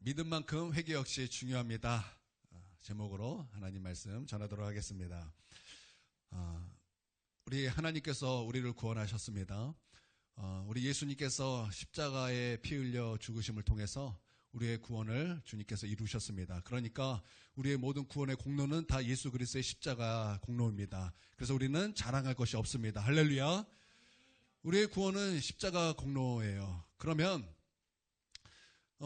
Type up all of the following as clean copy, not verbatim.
믿음만큼 회개 역시 중요합니다. 제목으로 하나님 말씀 전하도록 하겠습니다. 우리 하나님께서 우리를 구원하셨습니다. 우리 예수님께서 십자가에 피 흘려 죽으심을 통해서 우리의 구원을 주님께서 이루셨습니다. 그러니까 우리의 모든 구원의 공로는 다 예수 그리스도의 십자가 공로입니다. 그래서 우리는 자랑할 것이 없습니다. 할렐루야. 우리의 구원은 십자가 공로예요. 그러면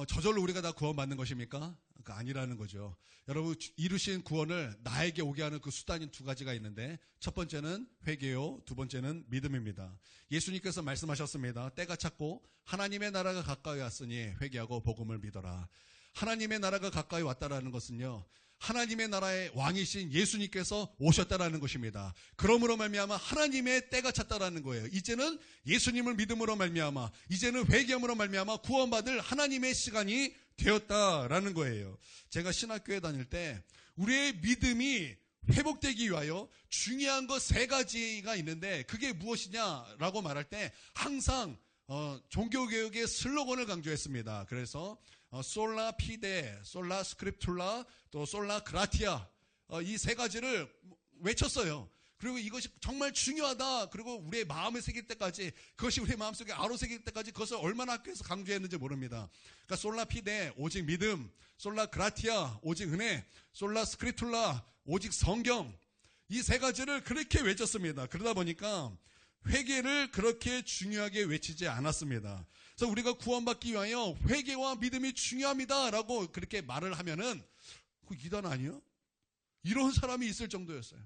저절로 우리가 다 구원받는 것입니까? 아니라는 거죠. 여러분, 이루신 구원을 나에게 오게 하는 그 수단인 두 가지가 있는데, 첫 번째는 회개요, 두 번째는 믿음입니다. 예수님께서 말씀하셨습니다. 때가 찼고 하나님의 나라가 가까이 왔으니 회개하고 복음을 믿어라. 하나님의 나라가 가까이 왔다라는 것은요, 하나님의 나라의 왕이신 예수님께서 오셨다라는 것입니다. 그러므로 말미암아 하나님의 때가 찼다라는 거예요. 이제는 예수님을 믿음으로 말미암아, 이제는 회개함으로 말미암아 구원받을 하나님의 시간이 되었다라는 거예요. 제가 신학교에 다닐 때 우리의 믿음이 회복되기 위하여 중요한 것 세 가지가 있는데, 그게 무엇이냐라고 말할 때 항상 종교개혁의 슬로건을 강조했습니다. 그래서 솔라 피데, 솔라 스크립툴라, 또 솔라 그라티아, 이 세 가지를 외쳤어요. 그리고 이것이 정말 중요하다. 그리고 우리의 마음에 새길 때까지, 그것이 우리의 마음속에 아로 새길 때까지 그것을 얼마나 학교에서 강조했는지 모릅니다. 그러니까 솔라 피데, 오직 믿음, 솔라 그라티아, 오직 은혜, 솔라 스크립툴라, 오직 성경, 이 세 가지를 그렇게 외쳤습니다. 그러다 보니까 회개를 그렇게 중요하게 외치지 않았습니다. 그래서 우리가 구원받기 위하여 회개와 믿음이 중요합니다라고 그렇게 말을 하면은 그 이단 아니야? 이런 사람이 있을 정도였어요.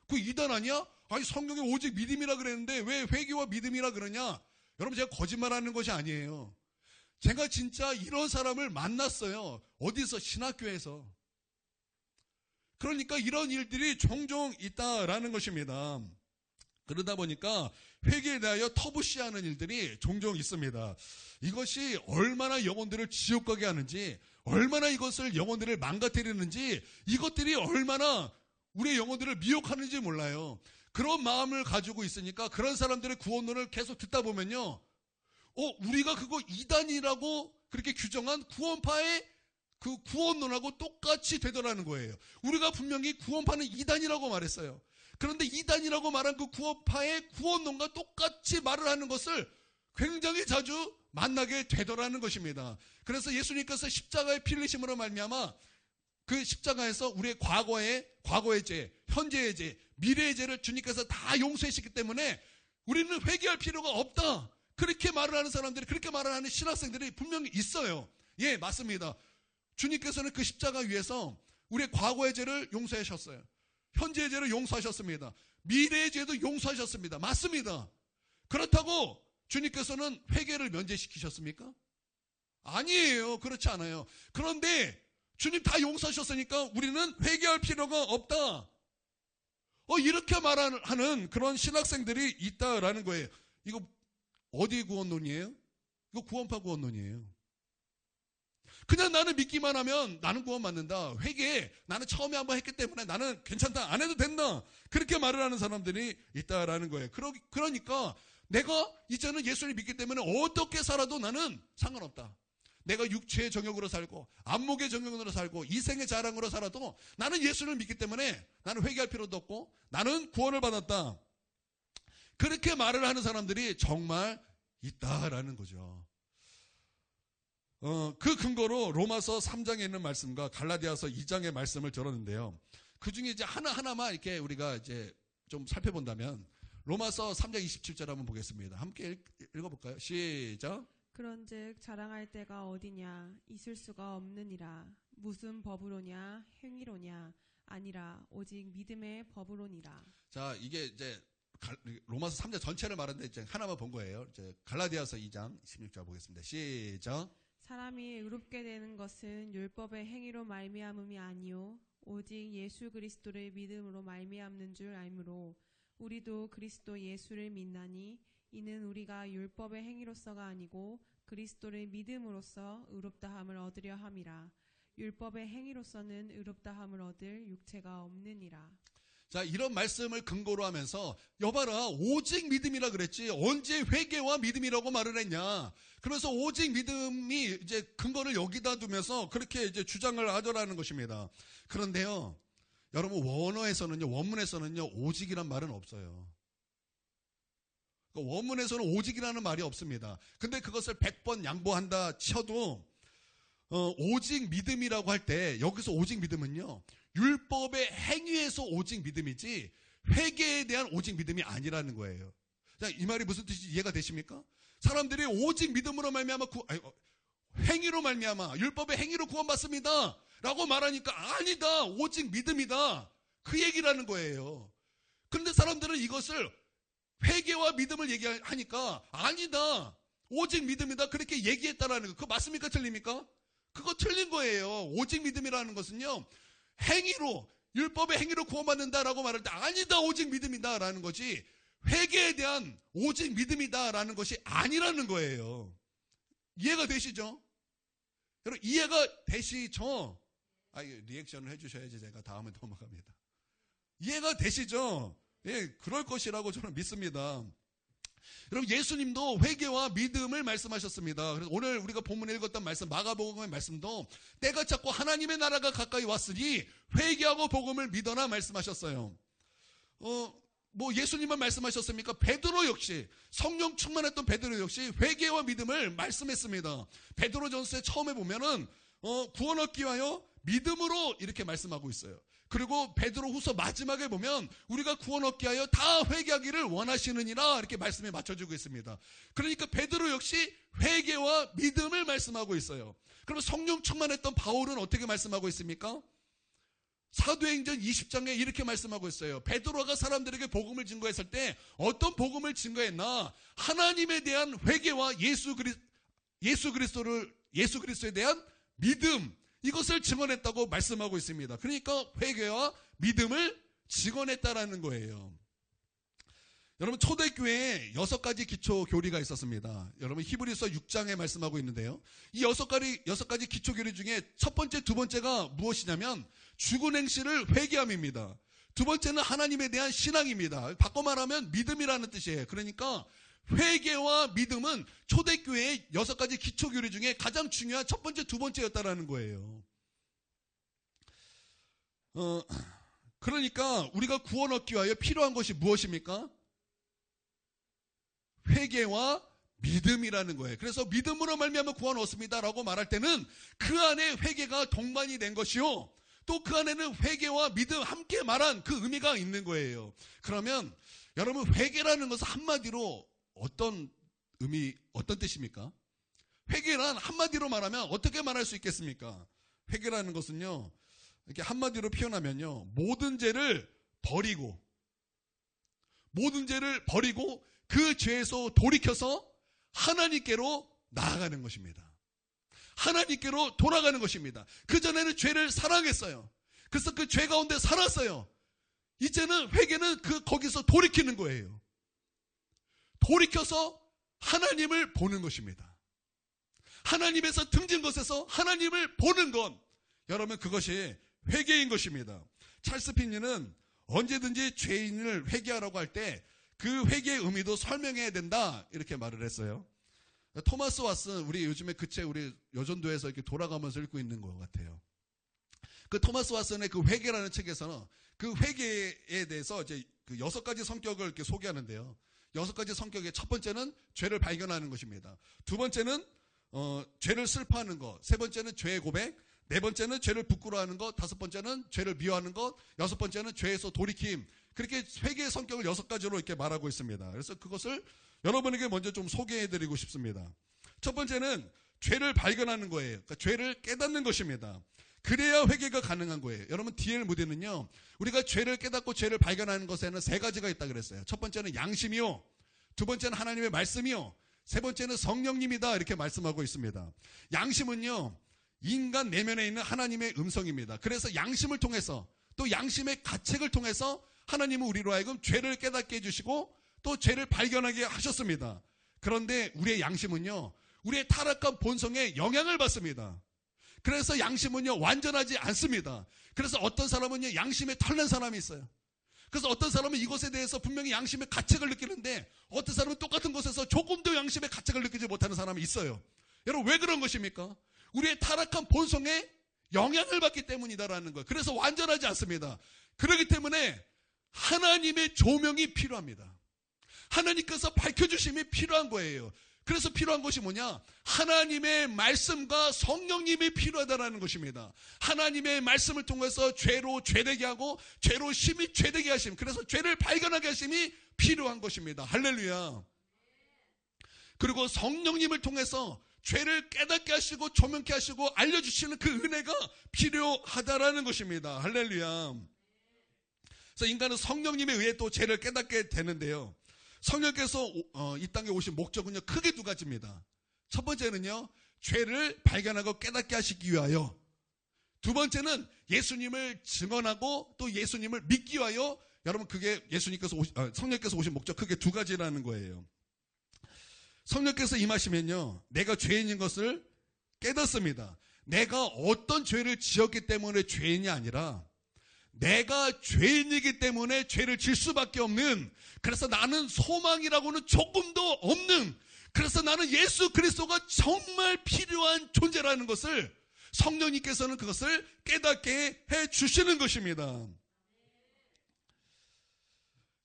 그 이단 아니야? 아니, 성경에 오직 믿음이라 그랬는데 왜 회개와 믿음이라 그러냐? 여러분, 제가 거짓말하는 것이 아니에요. 제가 진짜 이런 사람을 만났어요. 어디서? 신학교에서. 그러니까 이런 일들이 종종 있다라는 것입니다. 그러다 보니까 회개에 대하여 터부시하는 일들이 종종 있습니다. 이것이 얼마나 영혼들을 지옥 가게 하는지, 얼마나 이것을 영혼들을 망가뜨리는지, 이것들이 얼마나 우리의 영혼들을 미혹하는지 몰라요. 그런 마음을 가지고 있으니까 그런 사람들의 구원론을 계속 듣다 보면요, 우리가 그거 이단이라고 그렇게 규정한 구원파의 그 구원론하고 똑같이 되더라는 거예요. 우리가 분명히 구원파는 이단이라고 말했어요. 그런데 이단이라고 말한 그 구원파의 구원론과 똑같이 말을 하는 것을 굉장히 자주 만나게 되더라는 것입니다. 그래서 예수님께서 십자가의 피 흘리심으로 말미암아 그 십자가에서 우리의 과거의 죄, 현재의 죄, 미래의 죄를 주님께서 다 용서하시기 때문에 우리는 회개할 필요가 없다. 그렇게 말을 하는 사람들이, 그렇게 말을 하는 신학생들이 분명히 있어요. 예, 맞습니다. 주님께서는 그 십자가 위에서 우리의 과거의 죄를 용서하셨어요. 현재의 죄를 용서하셨습니다. 미래의 죄도 용서하셨습니다. 맞습니다. 그렇다고 주님께서는 회개를 면제시키셨습니까? 아니에요. 그렇지 않아요. 그런데 주님 다 용서하셨으니까 우리는 회개할 필요가 없다. 이렇게 말하는 그런 신학생들이 있다라는 거예요. 이거 어디 구원론이에요? 이거 구원파 구원론이에요. 그냥 나는 믿기만 하면 나는 구원받는다. 회개, 나는 처음에 한번 했기 때문에 나는 괜찮다. 안 해도 된다. 그렇게 말을 하는 사람들이 있다라는 거예요. 그러니까 내가 이제는 예수를 믿기 때문에 어떻게 살아도 나는 상관없다. 내가 육체의 정욕으로 살고 안목의 정욕으로 살고 이생의 자랑으로 살아도 나는 예수를 믿기 때문에 나는 회개할 필요도 없고 나는 구원을 받았다. 그렇게 말을 하는 사람들이 정말 있다라는 거죠. 그 근거로 로마서 3장에 있는 말씀과 갈라디아서 2장의 말씀을 들었는데요. 그 중에 이제 하나하나만 이렇게 우리가 이제 좀 살펴본다면, 로마서 3장 27절 한번 보겠습니다. 함께 읽어볼까요? 시작. 그런즉 자랑할 때가 어디냐? 있을 수가 없느니라. 무슨 법으로냐? 행위로냐? 아니라 오직 믿음의 법으로니라. 자, 이게 이제 로마서 3장 전체를 말하는데 이제 하나만 본 거예요. 이제 갈라디아서 2장 16절 보겠습니다. 시작. 사람이 의롭게 되는 것은 율법의 행위로 말미암음이 아니요 오직 예수 그리스도를 믿음으로 말미암는 줄 알므로 우리도 그리스도 예수를 믿나니 이는 우리가 율법의 행위로서가 아니고 그리스도를 믿음으로써 의롭다함을 얻으려 함이라. 율법의 행위로서는 의롭다함을 얻을 육체가 없느니라. 자, 이런 말씀을 근거로 하면서 여봐라, 오직 믿음이라 그랬지 언제 회개와 믿음이라고 말을 했냐. 그래서 오직 믿음이 이제 근거를 여기다 두면서 그렇게 이제 주장을 하더라는 것입니다. 그런데요, 여러분 원문에서는요 오직이란 말은 없어요. 원문에서는 오직이라는 말이 없습니다. 근데 그것을 100번 양보한다 쳐도 오직 믿음이라고 할 때 여기서 오직 믿음은요 율법의 행위에서 오직 믿음이지 회개에 대한 오직 믿음이 아니라는 거예요. 자, 이 말이 무슨 뜻인지 이해가 되십니까? 사람들이 오직 믿음으로 말미암아 행위로 말미암아 율법의 행위로 구원받습니다 라고 말하니까 아니다, 오직 믿음이다, 그 얘기라는 거예요. 그런데 사람들은 이것을 회개와 믿음을 얘기하니까 아니다, 오직 믿음이다, 그렇게 얘기했다라는 거. 그거 맞습니까? 틀립니까? 그거 틀린 거예요. 오직 믿음이라는 것은요 행위로, 율법의 행위로 구원받는다라고 말할 때 아니다, 오직 믿음이다라는 거지 회개에 대한 오직 믿음이다라는 것이 아니라는 거예요. 이해가 되시죠? 여러분 이해가 되시죠? 리액션을 해주셔야지 제가 다음에 넘어갑니다. 이해가 되시죠? 예, 그럴 것이라고 저는 믿습니다. 여러분 예수님도 회개와 믿음을 말씀하셨습니다. 그래서 오늘 우리가 본문에 읽었던 말씀, 마가복음의 말씀도 때가 찼고 하나님의 나라가 가까이 왔으니 회개하고 복음을 믿어라 말씀하셨어요. 예수님만 말씀하셨습니까? 베드로 역시, 성령 충만했던 베드로 역시 회개와 믿음을 말씀했습니다. 베드로전서에 처음에 보면은 구원 얻기 위하여 믿음으로 이렇게 말씀하고 있어요. 그리고 베드로후서 마지막에 보면 우리가 구원 얻기 위하여 다 회개하기를 원하시느니라 이렇게 말씀에 맞춰주고 있습니다. 그러니까 베드로 역시 회개와 믿음을 말씀하고 있어요. 그러면 성령 충만했던 바울은 어떻게 말씀하고 있습니까? 사도행전 20장에 이렇게 말씀하고 있어요. 베드로가 사람들에게 복음을 증거했을 때 어떤 복음을 증거했나? 하나님에 대한 회개와 예수 그리스도에 대한 믿음, 이것을 증언했다고 말씀하고 있습니다. 그러니까 회개와 믿음을 증언했다라는 거예요. 여러분 초대교회에 6가지 기초 교리가 있었습니다. 여러분 히브리서 6장에 말씀하고 있는데요. 이 6가지 기초 교리 중에 첫 번째, 두 번째가 무엇이냐면 죽은 행실을 회개함입니다. 두 번째는 하나님에 대한 신앙입니다. 바꿔 말하면 믿음이라는 뜻이에요. 그러니까 회개와 믿음은 초대교회의 6가지 기초 교리 중에 가장 중요한 첫 번째, 두 번째였다라는 거예요. 그러니까 우리가 구원 얻기 위하여 필요한 것이 무엇입니까? 회개와 믿음이라는 거예요. 그래서 믿음으로 말미암아 구원 얻습니다라고 말할 때는 그 안에 회개가 동반이 된 것이요, 또 그 안에는 회개와 믿음 함께 말한 그 의미가 있는 거예요. 그러면 여러분 회개라는 것은 한마디로 어떤 뜻입니까? 회개란 한마디로 말하면 어떻게 말할 수 있겠습니까? 회개라는 것은요, 이렇게 한마디로 표현하면요, 모든 죄를 버리고 그 죄에서 돌이켜서 하나님께로 나아가는 것입니다. 하나님께로 돌아가는 것입니다. 그전에는 죄를 사랑했어요. 그래서 그 죄 가운데 살았어요. 이제는 회개는 거기서 돌이키는 거예요. 돌이켜서 하나님을 보는 것입니다. 하나님에서 등진 것에서 하나님을 보는 것, 여러분 그것이 회개인 것입니다. 찰스 핀리는 언제든지 죄인을 회개하라고 할 때 그 회개의 의미도 설명해야 된다 이렇게 말을 했어요. 토마스 왓슨, 우리 요즘에 그 책 우리 여전도에서 이렇게 돌아가면서 읽고 있는 것 같아요. 그 토마스 왓슨의 그 회개라는 책에서는 그 회개에 대해서 이제 그 6가지 성격을 이렇게 소개하는데요. 6가지 성격의 첫 번째는 죄를 발견하는 것입니다. 두 번째는 죄를 슬퍼하는 것, 세 번째는 죄의 고백, 네 번째는 죄를 부끄러워하는 것, 다섯 번째는 죄를 미워하는 것, 여섯 번째는 죄에서 돌이킴. 그렇게 회개의 성격을 6가지로 이렇게 말하고 있습니다. 그래서 그것을 여러분에게 먼저 좀 소개해드리고 싶습니다. 첫 번째는 죄를 발견하는 거예요. 그러니까 죄를 깨닫는 것입니다. 그래야 회개가 가능한 거예요. 여러분 D.L. 무디는요, 우리가 죄를 깨닫고 죄를 발견하는 것에는 3가지가 있다 그랬어요. 첫 번째는 양심이요, 두 번째는 하나님의 말씀이요, 세 번째는 성령님이다 이렇게 말씀하고 있습니다. 양심은요, 인간 내면에 있는 하나님의 음성입니다. 그래서 양심을 통해서, 또 양심의 가책을 통해서 하나님은 우리로 하여금 죄를 깨닫게 해주시고 또 죄를 발견하게 하셨습니다. 그런데 우리의 양심은요, 우리의 타락한 본성에 영향을 받습니다. 그래서 양심은요 완전하지 않습니다. 그래서 어떤 사람은요 양심에 털난 사람이 있어요. 그래서 어떤 사람은 이것에 대해서 분명히 양심의 가책을 느끼는데 어떤 사람은 똑같은 곳에서 조금도 양심의 가책을 느끼지 못하는 사람이 있어요. 여러분 왜 그런 것입니까? 우리의 타락한 본성에 영향을 받기 때문이다라는 거예요. 그래서 완전하지 않습니다. 그렇기 때문에 하나님의 조명이 필요합니다. 하나님께서 밝혀주심이 필요한 거예요. 그래서 필요한 것이 뭐냐? 하나님의 말씀과 성령님이 필요하다는 것입니다. 하나님의 말씀을 통해서 죄로 죄되게 하고 죄로 심히 죄되게 하심, 그래서 죄를 발견하게 하심이 필요한 것입니다. 할렐루야. 그리고 성령님을 통해서 죄를 깨닫게 하시고 조명케 하시고 알려주시는 그 은혜가 필요하다라는 것입니다. 할렐루야. 그래서 인간은 성령님에 의해 또 죄를 깨닫게 되는데요. 성령께서 이 땅에 오신 목적은요, 크게 두 가지입니다. 첫 번째는요, 죄를 발견하고 깨닫게 하시기 위하여. 두 번째는 예수님을 증언하고 또 예수님을 믿기 위하여. 여러분, 그게 성령께서 오신 목적 크게 두 가지라는 거예요. 성령께서 임하시면요, 내가 죄인인 것을 깨닫습니다. 내가 어떤 죄를 지었기 때문에 죄인이 아니라 내가 죄인이기 때문에 죄를 질 수밖에 없는, 그래서 나는 소망이라고는 조금도 없는, 그래서 나는 예수 그리스도가 정말 필요한 존재라는 것을 성령님께서는 그것을 깨닫게 해주시는 것입니다.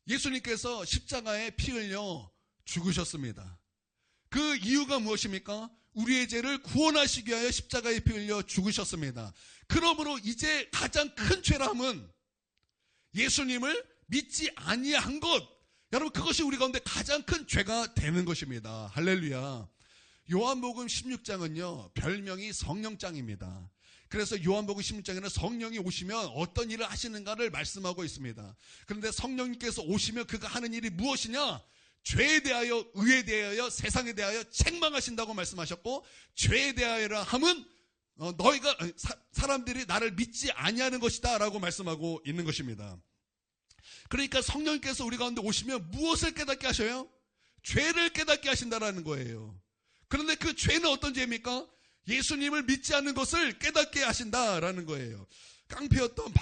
예수님께서 십자가에 피 흘려 죽으셨습니다. 그 이유가 무엇입니까? 우리의 죄를 구원하시기 위하여 십자가에 피 흘려 죽으셨습니다. 그러므로 이제 가장 큰 죄람은 예수님을 믿지 아니한 것. 여러분, 그것이 우리 가운데 가장 큰 죄가 되는 것입니다. 할렐루야. 요한복음 16장은요, 별명이 성령장입니다. 그래서 요한복음 16장에는 성령이 오시면 어떤 일을 하시는가를 말씀하고 있습니다. 그런데 성령님께서 오시면 그가 하는 일이 무엇이냐? 죄에 대하여, 의에 대하여, 세상에 대하여 책망하신다고 말씀하셨고, 죄에 대하여라 함은 사람들이 나를 믿지 아니하는 것이다 라고 말씀하고 있는 것입니다. 그러니까 성령께서 우리 가운데 오시면 무엇을 깨닫게 하셔요? 죄를 깨닫게 하신다라는 거예요. 그런데 그 죄는 어떤 죄입니까? 예수님을 믿지 않는 것을 깨닫게 하신다라는 거예요. 깡패였던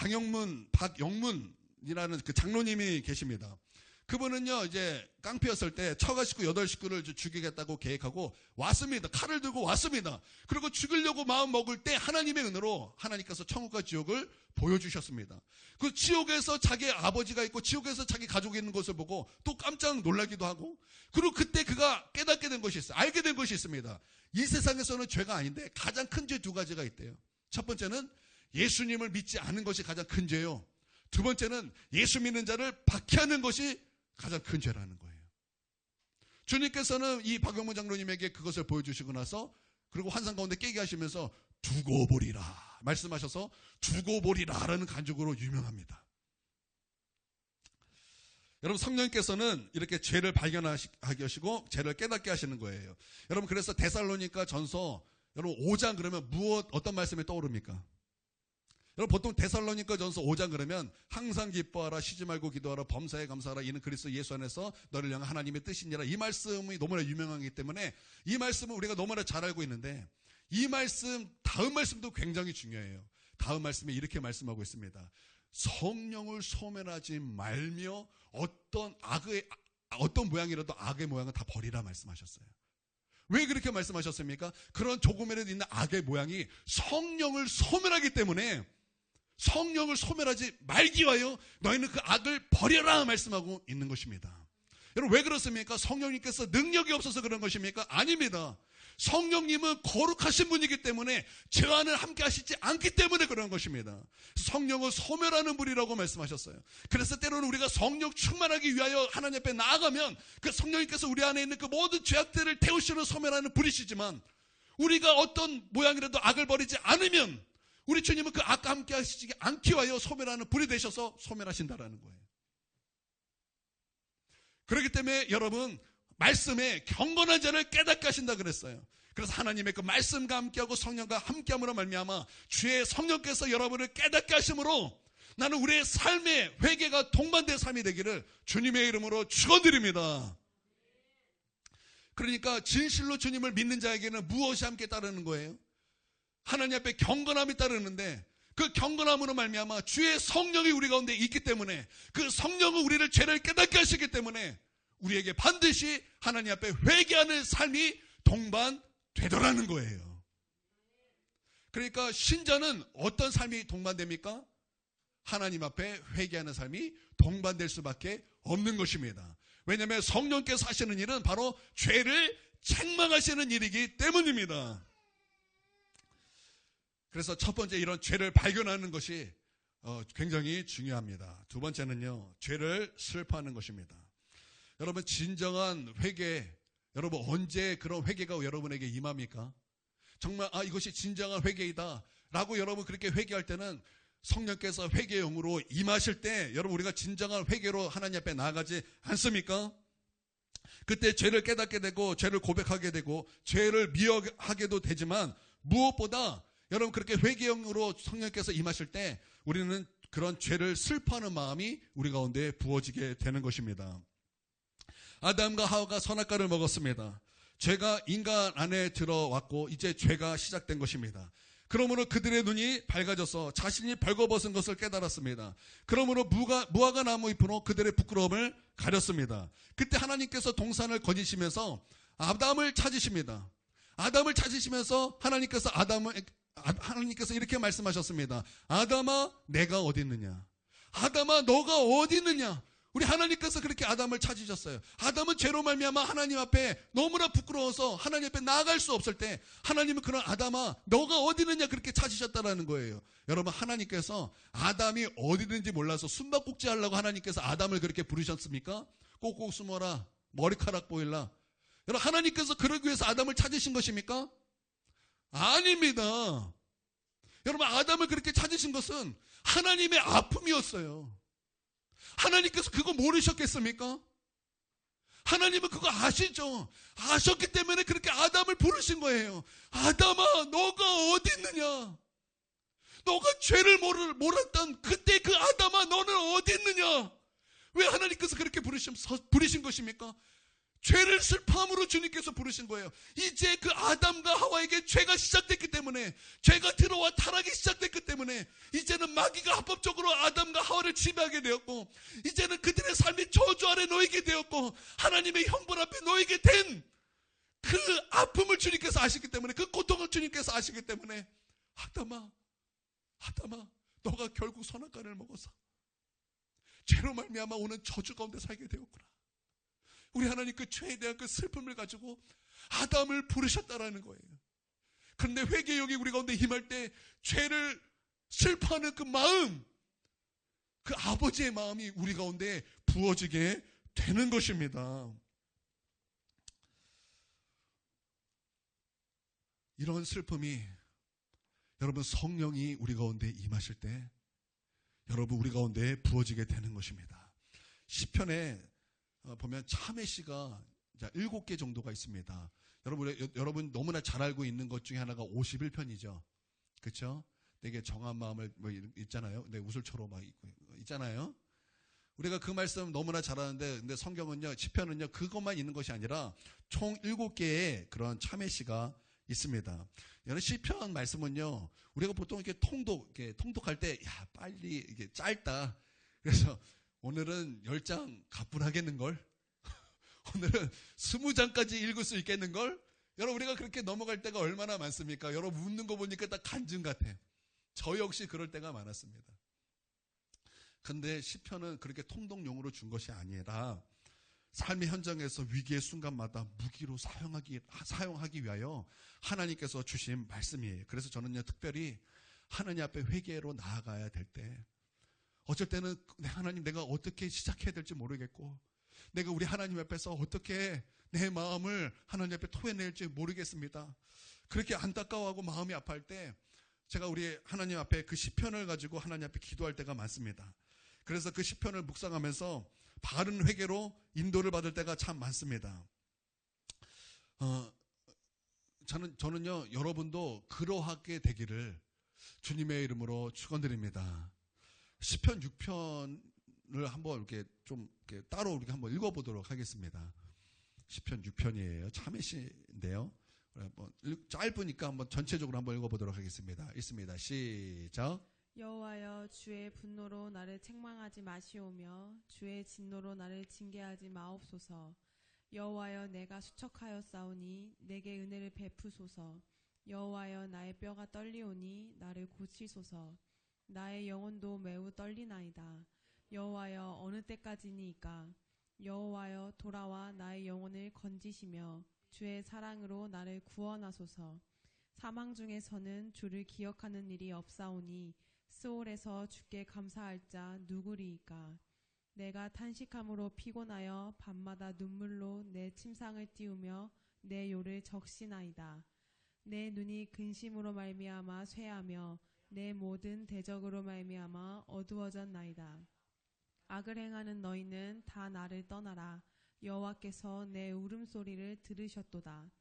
박영문이라는 그 장로님이 계십니다. 그분은요, 이제 깡패였을 때 처가 식구 8식구를 죽이겠다고 계획하고 왔습니다. 칼을 들고 왔습니다. 그리고 죽이려고 마음 먹을 때 하나님의 은혜로 하나님께서 천국과 지옥을 보여주셨습니다. 그 지옥에서 자기 아버지가 있고 지옥에서 자기 가족이 있는 것을 보고 또 깜짝 놀라기도 하고, 그리고 그때 그가 깨닫게 된 것이 있어요. 알게 된 것이 있습니다. 이 세상에서는 죄가 아닌데 가장 큰 죄 두 가지가 있대요. 첫 번째는 예수님을 믿지 않는 것이 가장 큰 죄요. 두 번째는 예수 믿는 자를 박해하는 것이 가장 큰 죄라는 거예요. 주님께서는 이 박영문 장로님에게 그것을 보여주시고 나서, 그리고 환상 가운데 깨게 하시면서 두고 보리라 말씀하셔서 두고 보리라라는 간증으로 유명합니다. 여러분, 성령께서는 이렇게 죄를 발견하게 하시고 죄를 깨닫게 하시는 거예요. 여러분, 그래서 데살로니가 전서 여러분 5장 그러면 어떤 말씀이 떠오릅니까? 여러분, 보통 데살로니가 전서 5장 그러면 항상 기뻐하라, 쉬지 말고 기도하라, 범사에 감사하라, 이는 그리스도 예수 안에서 너를 향한 하나님의 뜻이니라. 이 말씀이 너무나 유명하기 때문에 이 말씀을 우리가 너무나 잘 알고 있는데, 이 말씀 다음 말씀도 굉장히 중요해요. 다음 말씀에 이렇게 말씀하고 있습니다. 성령을 소멸하지 말며 어떤 모양이라도 악의 모양은 다 버리라 말씀하셨어요. 왜 그렇게 말씀하셨습니까? 그런 조금이라도 있는 악의 모양이 성령을 소멸하기 때문에 성령을 소멸하지 말기 위하여 너희는 그 악을 버려라 말씀하고 있는 것입니다. 여러분, 왜 그렇습니까? 성령님께서 능력이 없어서 그런 것입니까? 아닙니다. 성령님은 거룩하신 분이기 때문에 죄와는 함께 하시지 않기 때문에 그런 것입니다. 성령을 소멸하는 분이라고 말씀하셨어요. 그래서 때로는 우리가 성령 충만하기 위하여 하나님 앞에 나아가면 그 성령님께서 우리 안에 있는 그 모든 죄악들을 태우시는 소멸하는 분이시지만, 우리가 어떤 모양이라도 악을 버리지 않으면 우리 주님은 그 악과 함께 하시지 않기 위하여 소멸하는 분이 되셔서 소멸하신다라는 거예요. 그렇기 때문에 여러분, 말씀에 경건한 자를 깨닫게 하신다 그랬어요. 그래서 하나님의 그 말씀과 함께하고 성령과 함께함으로 말미암아 주의 성령께서 여러분을 깨닫게 하심으로 나는 우리의 삶의 회개가 동반된 삶이 되기를 주님의 이름으로 축원드립니다. 그러니까 진실로 주님을 믿는 자에게는 무엇이 함께 따르는 거예요? 하나님 앞에 경건함이 따르는데, 그 경건함으로 말미암아 주의 성령이 우리 가운데 있기 때문에, 그 성령은 우리를 죄를 깨닫게 하시기 때문에 우리에게 반드시 하나님 앞에 회개하는 삶이 동반되더라는 거예요. 그러니까 신자는 어떤 삶이 동반됩니까? 하나님 앞에 회개하는 삶이 동반될 수밖에 없는 것입니다. 왜냐하면 성령께서 하시는 일은 바로 죄를 책망하시는 일이기 때문입니다. 그래서 첫 번째, 이런 죄를 발견하는 것이 굉장히 중요합니다. 두 번째는요, 죄를 슬퍼하는 것입니다. 여러분, 진정한 회개, 여러분 언제 그런 회개가 여러분에게 임합니까? 정말 이것이 진정한 회개이다 라고 여러분 그렇게 회개할 때는 성령께서 회개의 영으로 임하실 때 여러분 우리가 진정한 회개로 하나님 앞에 나아가지 않습니까? 그때 죄를 깨닫게 되고 죄를 고백하게 되고 죄를 미워하게도 되지만, 무엇보다 여러분 그렇게 회개의 영으로 성령께서 임하실 때 우리는 그런 죄를 슬퍼하는 마음이 우리 가운데 부어지게 되는 것입니다. 아담과 하와가 선악과를 먹었습니다. 죄가 인간 안에 들어왔고 이제 죄가 시작된 것입니다. 그러므로 그들의 눈이 밝아져서 자신이 벌거벗은 것을 깨달았습니다. 그러므로 무화과 나무 잎으로 그들의 부끄러움을 가렸습니다. 그때 하나님께서 동산을 거니시면서 아담을 찾으십니다. 아담을 찾으시면서 하나님께서 이렇게 말씀하셨습니다. 아담아, 내가 어디 있느냐? 아담아, 너가 어디 있느냐? 우리 하나님께서 그렇게 아담을 찾으셨어요. 아담은 죄로 말미암아 하나님 앞에 너무나 부끄러워서 하나님 앞에 나아갈 수 없을 때 하나님은 그런 아담아, 너가 어디 있느냐 그렇게 찾으셨다라는 거예요. 여러분, 하나님께서 아담이 어디 있는지 몰라서 숨바꼭질 하려고 하나님께서 아담을 그렇게 부르셨습니까? 꼭꼭 숨어라, 머리카락 보일라. 여러분, 하나님께서 그러기 위해서 아담을 찾으신 것입니까? 아닙니다. 여러분, 아담을 그렇게 찾으신 것은 하나님의 아픔이었어요. 하나님께서 그거 모르셨겠습니까? 하나님은 그거 아시죠? 아셨기 때문에 그렇게 아담을 부르신 거예요. 아담아, 너가 어디 있느냐? 너가 죄를 몰랐던 그때 그 아담아, 너는 어디 있느냐? 왜 하나님께서 그렇게 부르신 것입니까? 죄를 슬퍼함으로 주님께서 부르신 거예요. 이제 그 아담과 하와에게 죄가 시작됐기 때문에, 죄가 들어와 타락이 시작됐기 때문에 이제는 마귀가 합법적으로 아담과 하와를 지배하게 되었고, 이제는 그들의 삶이 저주 아래 놓이게 되었고, 하나님의 형벌 앞에 놓이게 된 그 아픔을 주님께서 아시기 때문에, 그 고통을 주님께서 아시기 때문에, 아담아, 너가 결국 선악과를 먹어서 죄로 말미암아 오는 저주 가운데 살게 되었구나. 우리 하나님 그 죄에 대한 그 슬픔을 가지고 아담을 부르셨다라는 거예요. 그런데 회개욕이 우리 가운데 임할 때 죄를 슬퍼하는 그 마음, 그 아버지의 마음이 우리 가운데 부어지게 되는 것입니다. 이런 슬픔이 여러분 성령이 우리 가운데 임하실 때 여러분 우리 가운데 부어지게 되는 것입니다. 시편에 보면 참회시가 7개 정도가 있습니다. 여러분 너무나 잘 알고 있는 것 중에 하나가 51편이죠. 그렇죠? 내게 정한 마음을 있잖아요. 내 우슬초로 막 있잖아요. 우리가 그 말씀 너무나 잘 아는데, 근데 성경은요, 시편은요, 그것만 있는 것이 아니라 총 7개의 그런 참회시가 있습니다. 여러분, 시편 말씀은요, 우리가 보통 이렇게 통독할 때, 야, 빨리 이게 짧다. 그래서 오늘은 10장 가뿐하겠는걸? 오늘은 20장까지 읽을 수 있겠는걸? 여러분, 우리가 그렇게 넘어갈 때가 얼마나 많습니까? 여러분, 웃는 거 보니까 딱 간증 같아. 저 역시 그럴 때가 많았습니다. 근데 시편은 그렇게 통독용으로 준 것이 아니라 삶의 현장에서 위기의 순간마다 무기로 사용하기 위하여 하나님께서 주신 말씀이에요. 그래서 저는요, 특별히 하나님 앞에 회개로 나아가야 될 때, 어쩔 때는 하나님, 내가 어떻게 시작해야 될지 모르겠고, 내가 우리 하나님 앞에서 어떻게 내 마음을 하나님 앞에 토해낼지 모르겠습니다. 그렇게 안타까워하고 마음이 아파할 때 제가 우리 하나님 앞에 그 시편을 가지고 하나님 앞에 기도할 때가 많습니다. 그래서 그 시편을 묵상하면서 바른 회개로 인도를 받을 때가 참 많습니다. 저는요, 여러분도 그러하게 되기를 주님의 이름으로 축원드립니다. 시편 6편을 한번 이렇게 좀 이렇게 따로 우리가 한번 읽어보도록 하겠습니다. 시편 6편이에요. 참회시인데요. 짧으니까 한번 전체적으로 한번 읽어보도록 하겠습니다. 읽습니다. 시작. 여호와여 주의 분노로 나를 책망하지 마시오며 주의 진노로 나를 징계하지 마옵소서. 여호와여 내가 수척하여 싸우니 내게 은혜를 베푸소서. 여호와여 나의 뼈가 떨리오니 나를 고치소서. 나의 영혼도 매우 떨리나이다. 여호와여 어느 때까지니이까. 여호와여 돌아와 나의 영혼을 건지시며 주의 사랑으로 나를 구원하소서. 사망 중에서는 주를 기억하는 일이 없사오니 스올에서 주께 감사할 자 누구리이까. 내가 탄식함으로 피곤하여 밤마다 눈물로 내 침상을 띄우며 내 요를 적시나이다. 내 눈이 근심으로 말미암아 쇠하며 내 모든 대적으로 말미암아 어두워졌나이다. 악을 행하는 너희는 다 나를 떠나라. 여호와께서 내 울음소리를 들으셨도다.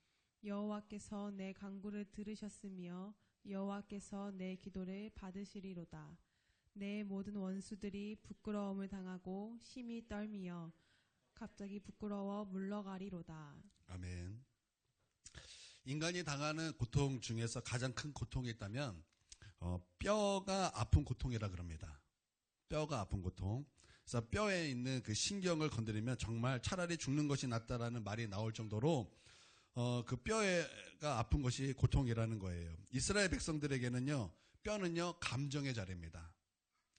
여호와께서 내 간구를 들으셨으며 여호와께서 내 기도를 받으시리로다. 내 모든 원수들이 부끄러움을 당하고 심히 떨미어 갑자기 부끄러워 물러가리로다. 아멘. 인간이 당하는 고통 중에서 가장 큰 고통이 있다면 뼈가 아픈 고통이라 그럽니다. 뼈가 아픈 고통. 그래서 뼈에 있는 그 신경을 건드리면 정말 차라리 죽는 것이 낫다라는 말이 나올 정도로 그 뼈가 아픈 것이 고통이라는 거예요. 이스라엘 백성들에게는요, 뼈는요 감정의 자리입니다.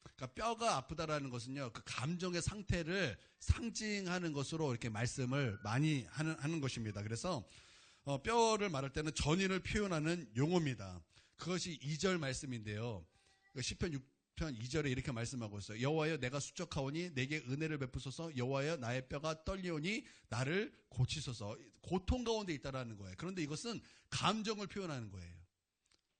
그러니까 뼈가 아프다라는 것은요, 그 감정의 상태를 상징하는 것으로 이렇게 말씀을 많이 하는 것입니다. 그래서 뼈를 말할 때는 전인을 표현하는 용어입니다. 그것이 2절 말씀인데요. 시편 6편 2절에 이렇게 말씀하고 있어요. 여호와여 내가 수척하오니 내게 은혜를 베푸소서. 여호와여 나의 뼈가 떨리오니 나를 고치소서. 고통 가운데 있다라는 거예요. 그런데 이것은 감정을 표현하는 거예요.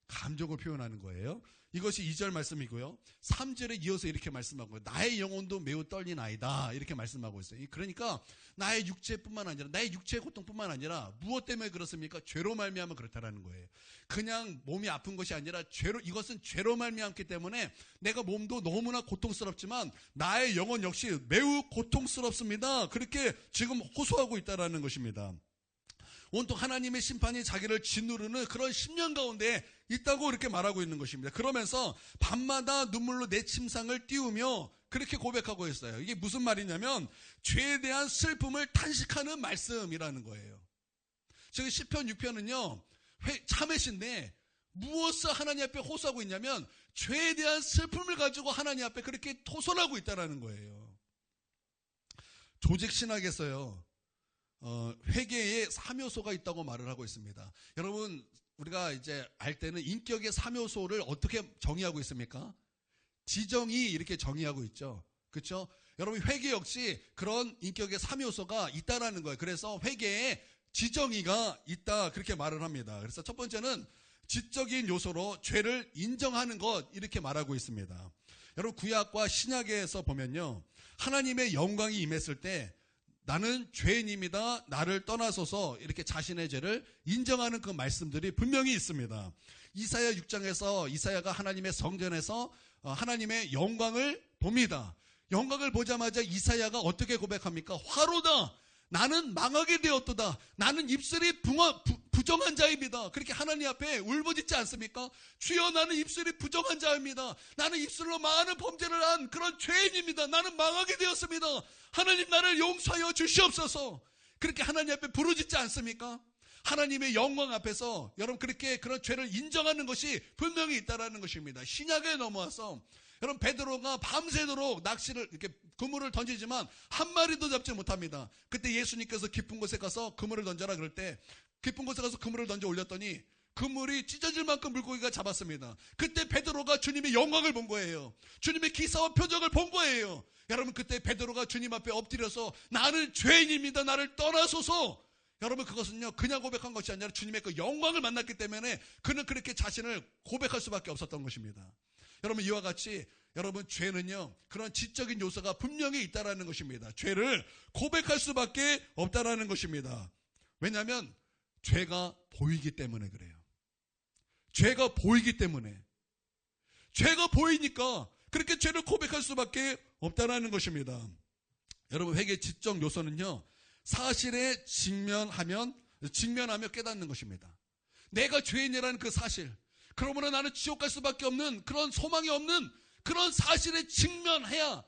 감정을 표현하는 거예요. 이것이 2절 말씀이고요. 3절에 이어서 이렇게 말씀하고 나의 영혼도 매우 떨리나이다 이렇게 말씀하고 있어요. 그러니까 나의 육체뿐만 아니라 나의 육체의 고통뿐만 아니라 무엇 때문에 그렇습니까? 죄로 말미암아 그렇다라는 거예요. 그냥 몸이 아픈 것이 아니라 이것은 죄로 말미암기 때문에 내가 몸도 너무나 고통스럽지만 나의 영혼 역시 매우 고통스럽습니다. 그렇게 지금 호소하고 있다라는 것입니다. 온통 하나님의 심판이 자기를 짓누르는 그런 10년 가운데 있다고 이렇게 말하고 있는 것입니다. 그러면서 밤마다 눈물로 내 침상을 띄우며 그렇게 고백하고 있어요. 이게 무슨 말이냐면 죄에 대한 슬픔을 탄식하는 말씀이라는 거예요. 지금 시편 6편은요 참회신데 무엇을 하나님 앞에 호소하고 있냐면 죄에 대한 슬픔을 가지고 하나님 앞에 그렇게 토설하고 있다는 거예요. 조직신학에서요 회개의 3요소가 있다고 말을 하고 있습니다. 여러분, 우리가 이제 알 때는 인격의 3요소를 어떻게 정의하고 있습니까? 지정이 이렇게 정의하고 있죠. 그렇죠? 여러분, 회개 역시 그런 인격의 3요소가 있다라는 거예요. 그래서 회개에 지정의가 있다 그렇게 말을 합니다. 그래서 첫 번째는 지적인 요소로 죄를 인정하는 것 이렇게 말하고 있습니다. 여러분, 구약과 신약에서 보면요, 하나님의 영광이 임했을 때 나는 죄인입니다. 나를 떠나소서 이렇게 자신의 죄를 인정하는 그 말씀들이 분명히 있습니다. 이사야 6장에서 이사야가 하나님의 성전에서 하나님의 영광을 봅니다. 영광을 보자마자 이사야가 어떻게 고백합니까? 화로다. 나는 망하게 되었도다. 나는 입술이 부정한 자입니다. 그렇게 하나님 앞에 울부짖지 않습니까? 주여 나는 입술이 부정한 자입니다. 나는 입술로 많은 범죄를 한 그런 죄인입니다. 나는 망하게 되었습니다. 하나님 나를 용서하여 주시옵소서. 그렇게 하나님 앞에 부르짖지 않습니까? 하나님의 영광 앞에서 여러분 그렇게 그런 죄를 인정하는 것이 분명히 있다라는 것입니다. 신약에 넘어와서 여러분 베드로가 밤새도록 낚시를 이렇게 그물을 던지지만 한 마리도 잡지 못합니다. 그때 예수님께서 깊은 곳에 가서 그물을 던져라 그럴 때 깊은 곳에 가서 그물을 던져 올렸더니 그물이 찢어질 만큼 물고기가 잡았습니다. 그때 베드로가 주님의 영광을 본 거예요. 주님의 기사와 표적을 본 거예요. 여러분 그때 베드로가 주님 앞에 엎드려서 나는 죄인입니다. 나를 떠나소서. 여러분 그것은요 그냥 고백한 것이 아니라 주님의 그 영광을 만났기 때문에 그는 그렇게 자신을 고백할 수밖에 없었던 것입니다. 여러분 이와 같이 여러분 죄는요 그런 지적인 요소가 분명히 있다라는 것입니다. 죄를 고백할 수밖에 없다라는 것입니다. 왜냐하면 죄가 보이기 때문에 그래요. 죄가 보이기 때문에 죄가 보이니까 그렇게 죄를 고백할 수밖에 없다라는 것입니다. 여러분 회개의 지적 요소는요 사실에 직면하며 깨닫는 것입니다. 내가 죄인이라는 그 사실, 그러므로 나는 지옥 갈 수밖에 없는 그런 소망이 없는 그런 사실에 직면해야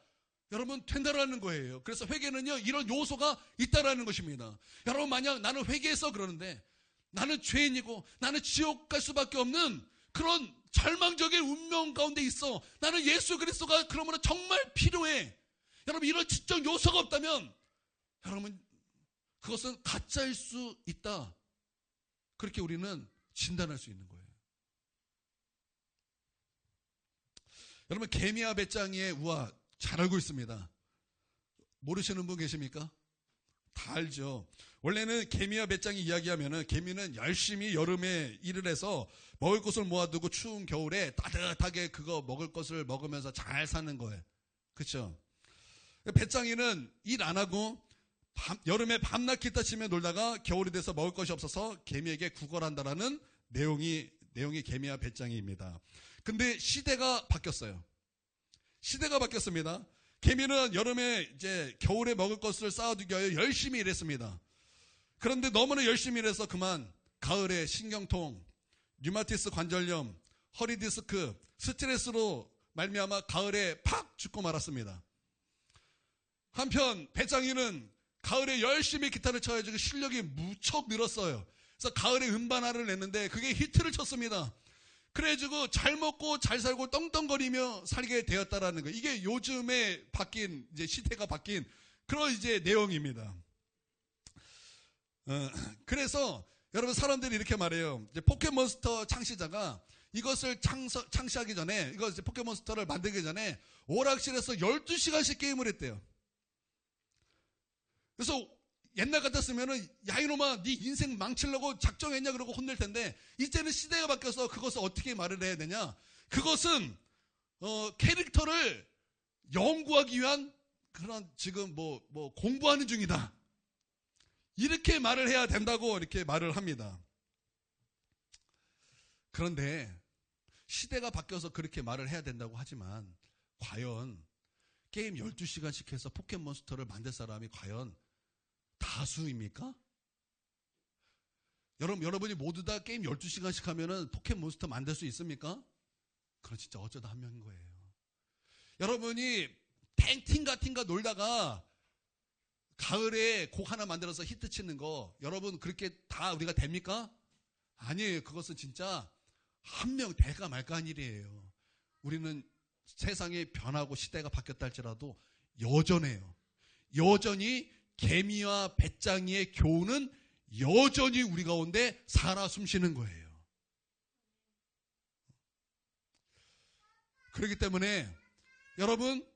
여러분 된다라는 거예요. 그래서 회개는요, 이런 요소가 있다라는 것입니다. 여러분, 만약 나는 회개해서 그러는데 나는 죄인이고 나는 지옥 갈 수밖에 없는 그런 절망적인 운명 가운데 있어. 나는 예수 그리스도가 그러므로 정말 필요해. 여러분, 이런 지적 요소가 없다면 여러분, 그것은 가짜일 수 있다. 그렇게 우리는 진단할 수 있는 거예요. 여러분, 개미와 배짱이의 우화 잘 알고 있습니다. 모르시는 분 계십니까? 다 알죠. 원래는 개미와 배짱이 이야기하면은 개미는 열심히 여름에 일을 해서 먹을 것을 모아두고 추운 겨울에 따뜻하게 그거 먹을 것을 먹으면서 잘 사는 거예요. 그렇죠? 배짱이는 일 안 하고 여름에 밤낮 기타 치며 놀다가 겨울이 돼서 먹을 것이 없어서 개미에게 구걸한다라는 내용이 개미와 배짱이입니다. 근데 시대가 바뀌었어요. 시대가 바뀌었습니다. 개미는 여름에 이제 겨울에 먹을 것을 쌓아두기 위하여 열심히 일했습니다. 그런데 너무나 열심히 일해서 그만 가을에 신경통, 류마티스 관절염, 허리 디스크, 스트레스로 말미암아 가을에 팍 죽고 말았습니다. 한편 배짱이는 가을에 열심히 기타를 쳐가지고 실력이 무척 늘었어요. 그래서 가을에 음반 하나를 냈는데 그게 히트를 쳤습니다. 그래가지고 잘 먹고 잘 살고 떵떵거리며 살게 되었다라는 거. 이게 요즘에 바뀐, 이제 시대가 바뀐 그런 이제 내용입니다. 그래서 여러분, 사람들이 이렇게 말해요. 이제 포켓몬스터 창시자가 이것을 창시하기 전에, 이거 이제 포켓몬스터를 만들기 전에 오락실에서 12시간씩 게임을 했대요. 그래서 옛날 같았으면은 야 이놈아 네 인생 망치려고 작정했냐 그러고 혼낼 텐데, 이제는 시대가 바뀌어서 그것을 어떻게 말을 해야 되냐, 그것은 캐릭터를 연구하기 위한 그런 지금 뭐 공부하는 중이다, 이렇게 말을 해야 된다고 이렇게 말을 합니다. 그런데 시대가 바뀌어서 그렇게 말을 해야 된다고 하지만 과연 게임 12시간씩 해서 포켓몬스터를 만들 사람이 과연 다수입니까? 여러분이 모두 다 게임 12시간씩 하면은 포켓몬스터 만들 수 있습니까? 그건 진짜 어쩌다 한 명인 거예요. 여러분이 탱팅가 놀다가 가을에 곡 하나 만들어서 히트 치는 거, 여러분 그렇게 다 우리가 됩니까? 아니에요. 그것은 진짜 한 명 될까 말까 한 일이에요. 우리는 세상이 변하고 시대가 바뀌었다 할지라도 여전해요. 여전히 개미와 배짱이의 교훈은 여전히 우리 가운데 살아 숨쉬는 거예요. 그렇기 때문에 여러분,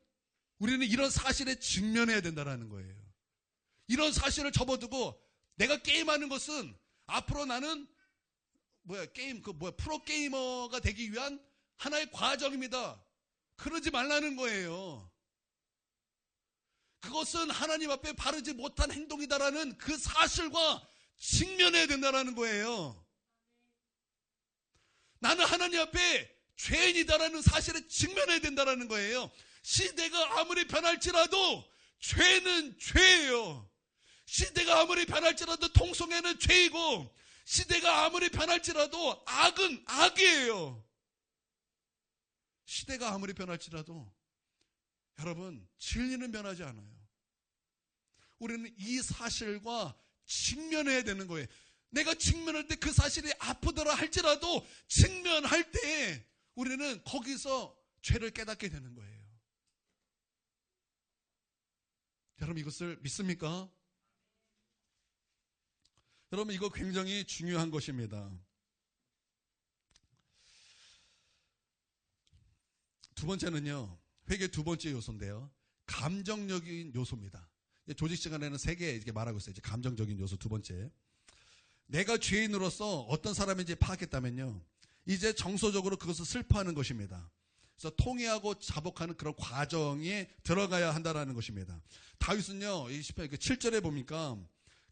우리는 이런 사실에 직면해야 된다는 거예요. 이런 사실을 접어두고 내가 게임하는 것은 앞으로 나는 프로게이머가 되기 위한 하나의 과정입니다. 그러지 말라는 거예요. 그것은 하나님 앞에 바르지 못한 행동이다라는 그 사실과 직면해야 된다는 거예요. 나는 하나님 앞에 죄인이다라는 사실에 직면해야 된다는 거예요. 시대가 아무리 변할지라도 죄는 죄예요. 시대가 아무리 변할지라도 통성애는 죄이고, 시대가 아무리 변할지라도 악은 악이에요. 시대가 아무리 변할지라도 여러분, 진리는 변하지 않아요. 우리는 이 사실과 직면해야 되는 거예요. 내가 직면할 때 그 사실이 아프더라 할지라도 직면할 때 우리는 거기서 죄를 깨닫게 되는 거예요. 여러분, 이것을 믿습니까? 여러분, 이거 굉장히 중요한 것입니다. 두 번째는요, 회개 두 번째 요소인데요, 감정적인 요소입니다. 조직 시간에는 3개 이렇게 말하고 있어요. 이제 감정적인 요소 두 번째. 내가 죄인으로서 어떤 사람인지 파악했다면요, 이제 정서적으로 그것을 슬퍼하는 것입니다. 그래서 통회하고 자복하는 그런 과정에 들어가야 한다는 것입니다. 다윗은요, 이 시편 7절에 보니까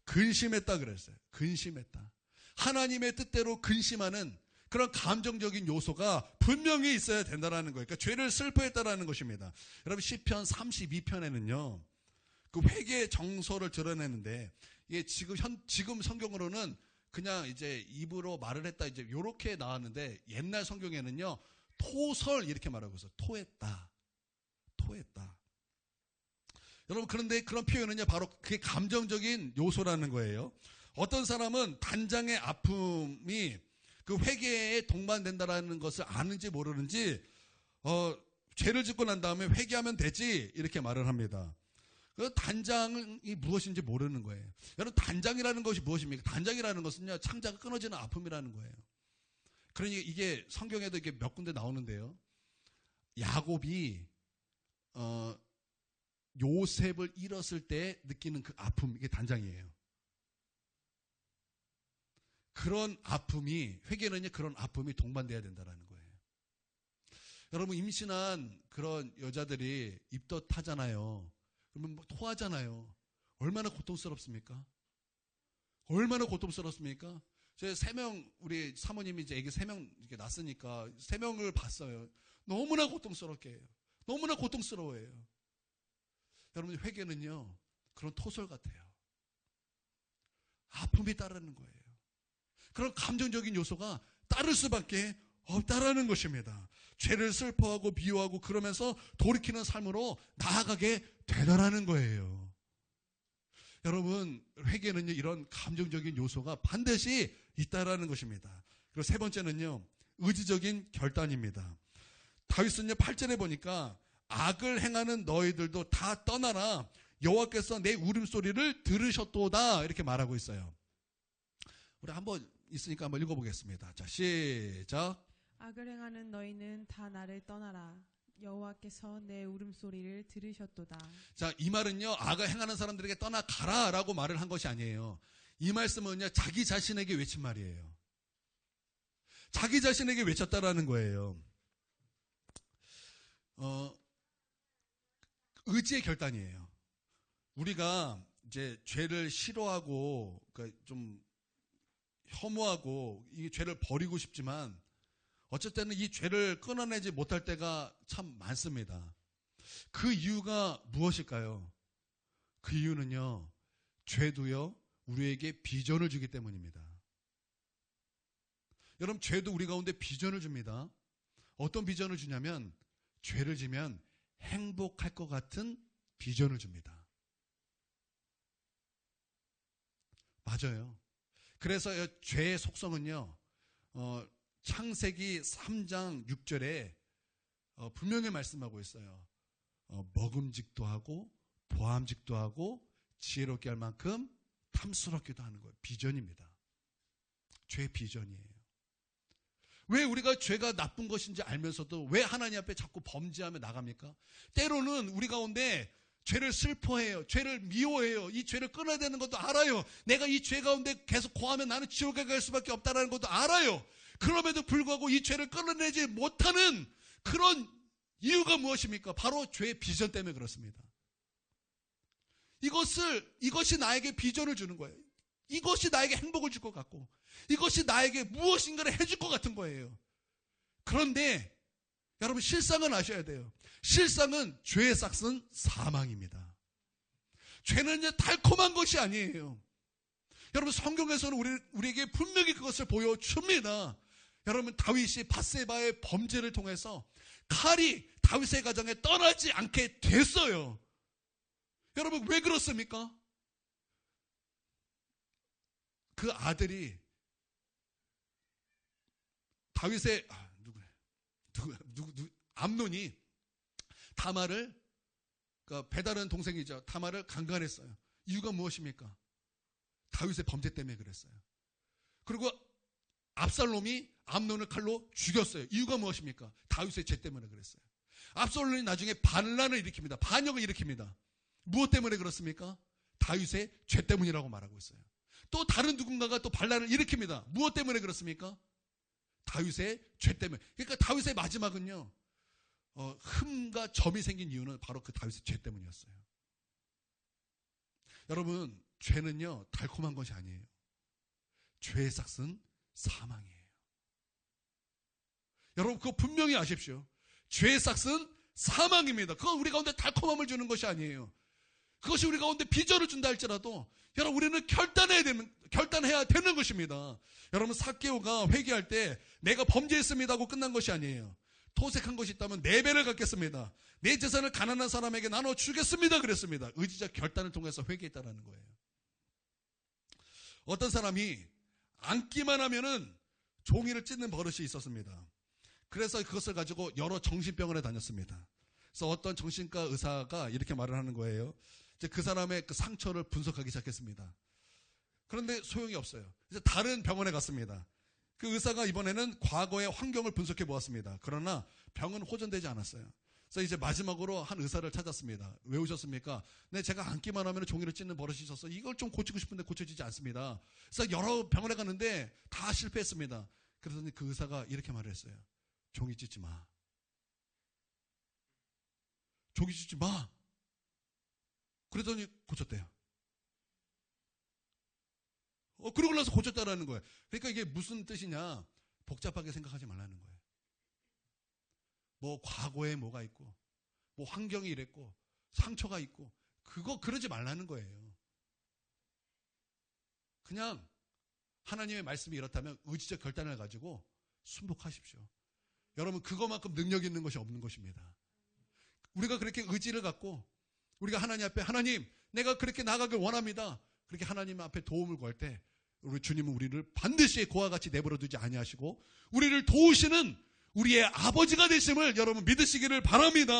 근심했다 그랬어요. 근심했다. 하나님의 뜻대로 근심하는 그런 감정적인 요소가 분명히 있어야 된다는 거예요. 그러니까 죄를 슬퍼했다라는 것입니다. 여러분, 시편 32편에는요, 그 회개의 정서를 드러내는데, 이게 지금 성경으로는 그냥 이제 입으로 말을 했다 이제 요렇게 나왔는데 옛날 성경에는요 토설 이렇게 말하고 있어요. 토했다. 여러분 그런데 그런 표현은요 바로 그게 감정적인 요소라는 거예요. 어떤 사람은 단장의 아픔이 그 회개에 동반된다라는 것을 아는지 모르는지 죄를 짓고 난 다음에 회개하면 되지 이렇게 말을 합니다. 그 단장이 무엇인지 모르는 거예요. 여러분 단장이라는 것이 무엇입니까? 단장이라는 것은요 창자가 끊어지는 아픔이라는 거예요. 그러니 이게 성경에도 이게 몇 군데 나오는데요. 야곱이 요셉을 잃었을 때 느끼는 그 아픔, 이게 단장이에요. 그런 아픔이, 회개는요, 그런 아픔이 동반돼야 된다는 거예요. 여러분, 임신한 그런 여자들이 입덧하잖아요. 그러면 뭐 토하잖아요. 얼마나 고통스럽습니까? 얼마나 고통스럽습니까? 제 3명, 우리 사모님이 이제 애기 3명 이렇게 낳았으니까 3명을 봤어요. 너무나 고통스럽게 해요. 너무나 고통스러워해요. 여러분, 회개는요, 그런 토설 같아요. 아픔이 따르는 거예요. 그런 감정적인 요소가 따를 수밖에 없다라는 것입니다. 죄를 슬퍼하고 비호하고 그러면서 돌이키는 삶으로 나아가게 되더라는 거예요. 여러분, 회개는요, 이런 감정적인 요소가 반드시 있다라는 것입니다. 그리고 세 번째는요, 의지적인 결단입니다. 다윗은요, 8절에 보니까 악을 행하는 너희들도 다 떠나라. 여호와께서 내 울음소리를 들으셨도다. 이렇게 말하고 있어요. 우리 한번 있으니까 한번 읽어보겠습니다. 자, 시작. 악을 행하는 너희는 다 나를 떠나라. 여호와께서 내 울음소리를 들으셨도다. 자, 이 말은요, 악을 행하는 사람들에게 떠나가라 라고 말을 한 것이 아니에요. 이 말씀은요, 자기 자신에게 외친 말이에요. 자기 자신에게 외쳤다라는 거예요. 의지의 결단이에요. 우리가 이제 죄를 싫어하고, 그러니까 좀 혐오하고 이 죄를 버리고 싶지만 어쩔 때는 이 죄를 끊어내지 못할 때가 참 많습니다. 그 이유가 무엇일까요? 그 이유는요, 죄도요, 우리에게 비전을 주기 때문입니다. 여러분, 죄도 우리 가운데 비전을 줍니다. 어떤 비전을 주냐면, 죄를 지면 행복할 것 같은 비전을 줍니다. 맞아요. 그래서 죄의 속성은요, 창세기 3장 6절에 분명히 말씀하고 있어요. 먹음직도 하고 보암직도 하고 지혜롭게 할 만큼 탐스럽기도 하는 거예요. 비전입니다. 죄의 비전이에요. 왜 우리가 죄가 나쁜 것인지 알면서도 왜 하나님 앞에 자꾸 범죄하며 나갑니까? 때로는 우리 가운데 죄를 슬퍼해요. 죄를 미워해요. 이 죄를 끊어야 되는 것도 알아요. 내가 이 죄 가운데 계속 고하면 나는 지옥에 갈 수밖에 없다는 것도 알아요. 그럼에도 불구하고 이 죄를 끊어내지 못하는 그런 이유가 무엇입니까? 바로 죄의 비전 때문에 그렇습니다. 이것이 나에게 비전을 주는 거예요. 이것이 나에게 행복을 줄 것 같고, 이것이 나에게 무엇인가를 해줄 것 같은 거예요. 그런데 여러분, 실상은 아셔야 돼요. 실상은 죄의 싹은 사망입니다. 죄는 이제 달콤한 것이 아니에요. 여러분, 성경에서는 우리에게 분명히 그것을 보여줍니다. 여러분, 다윗이 밧세바의 범죄를 통해서 칼이 다윗의 가정에 떠나지 않게 됐어요. 여러분, 왜 그렇습니까? 그 아들이 다윗의 암논이 다말을, 그러니까 배다른 동생이죠. 다말을 강간했어요. 이유가 무엇입니까? 다윗의 범죄 때문에 그랬어요. 그리고 압살롬이 암논을 칼로 죽였어요. 이유가 무엇입니까? 다윗의 죄 때문에 그랬어요. 압살롬이 나중에 반란을 일으킵니다. 반역을 일으킵니다. 무엇 때문에 그렇습니까? 다윗의 죄 때문이라고 말하고 있어요. 또 다른 누군가가 또 반란을 일으킵니다. 무엇 때문에 그렇습니까? 다윗의 죄 때문에. 그러니까 다윗의 마지막은요, 흠과 점이 생긴 이유는 바로 그 다윗의 죄 때문이었어요. 여러분, 죄는요, 달콤한 것이 아니에요. 죄의 싹은 사망이에요. 여러분, 그거 분명히 아십시오. 죄의 싹은 사망입니다. 그건 우리 가운데 달콤함을 주는 것이 아니에요. 그것이 우리 가운데 비전을 준다 할지라도 여러분 우리는 결단해야 되는 것입니다. 여러분 삭개오가 회개할 때 내가 범죄했습니다 하고 끝난 것이 아니에요. 토색한 것이 있다면 4배를 갚겠습니다. 내 재산을 가난한 사람에게 나눠 주겠습니다 그랬습니다. 의지적 결단을 통해서 회개했다는 거예요. 어떤 사람이 앉기만 하면은 종이를 찢는 버릇이 있었습니다. 그래서 그것을 가지고 여러 정신병원에 다녔습니다. 그래서 어떤 정신과 의사가 이렇게 말을 하는 거예요. 이제 그 사람의 그 상처를 분석하기 시작했습니다. 그런데 소용이 없어요. 이제 다른 병원에 갔습니다. 그 의사가 이번에는 과거의 환경을 분석해 보았습니다. 그러나 병은 호전되지 않았어요. 그래서 이제 마지막으로 한 의사를 찾았습니다. 왜 오셨습니까? 네, 제가 앉기만 하면 종이를 찢는 버릇이 있어서 이걸 좀 고치고 싶은데 고쳐지지 않습니다. 그래서 여러 병원에 갔는데 다 실패했습니다. 그러더니 그 의사가 이렇게 말을 했어요. 종이 찢지 마. 종이 찢지 마. 그러더니 고쳤대요. 그러고 나서 고쳤다라는 거예요. 그러니까 이게 무슨 뜻이냐? 복잡하게 생각하지 말라는 거예요. 뭐 과거에 뭐가 있고, 뭐 환경이 이랬고, 상처가 있고, 그러지 말라는 거예요. 그냥 하나님의 말씀이 이렇다면 의지적 결단을 가지고 순복하십시오. 여러분 그거만큼 능력 있는 것이 없는 것입니다. 우리가 그렇게 의지를 갖고 우리가 하나님 앞에 하나님 내가 그렇게 나아가길 원합니다. 그렇게 하나님 앞에 도움을 구할 때 우리 주님은 우리를 반드시 그와 같이 내버려 두지 아니하시고 우리를 도우시는 우리의 아버지가 되심을 여러분 믿으시기를 바랍니다.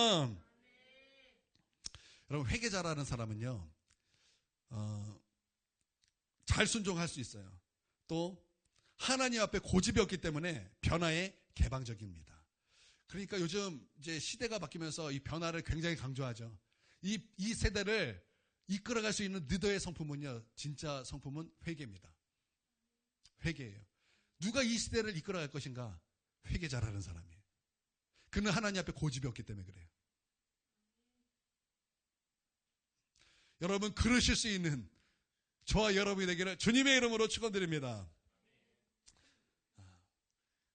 여러분 회개자라는 사람은요 잘 순종할 수 있어요. 또 하나님 앞에 고집이 없기 때문에 변화에 개방적입니다. 그러니까 요즘 이제 시대가 바뀌면서 이 변화를 굉장히 강조하죠. 이 세대를 이끌어갈 수 있는 리더의 성품은요, 진짜 성품은 회개입니다. 회개예요. 누가 이 시대를 이끌어갈 것인가? 회개자라는 사람이에요. 그는 하나님 앞에 고집이 없기 때문에 그래요. 여러분 그러실 수 있는 저와 여러분이 되기를 주님의 이름으로 축원드립니다.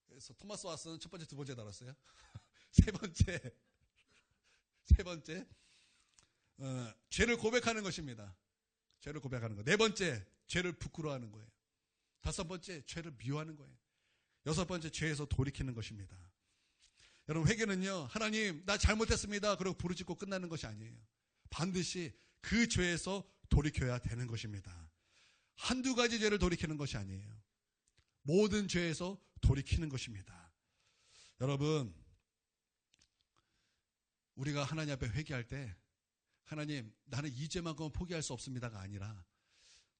그래서 토마스 왓슨은 첫 번째, 두 번째 달았어요. 세 번째, 죄를 고백하는 것입니다. 죄를 고백하는 것. 4번째, 죄를 부끄러워하는 거예요. 5번째, 죄를 미워하는 거예요. 6번째, 죄에서 돌이키는 것입니다. 여러분 회개는요, 하나님 나 잘못했습니다. 그리고 부르짖고 끝나는 것이 아니에요. 반드시 그 죄에서 돌이켜야 되는 것입니다. 한두 가지 죄를 돌이키는 것이 아니에요. 모든 죄에서 돌이키는 것입니다. 여러분 우리가 하나님 앞에 회개할 때 하나님 나는 이 죄만큼은 포기할 수 없습니다가 아니라